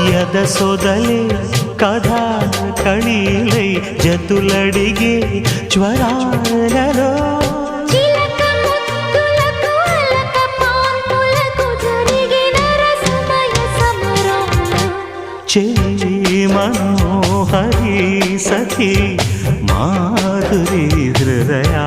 యద సొదలే కథా కళీలై జతులడిగే జ్వరాలలో చెలి మనోహరి సఖి మాధురి హృదయా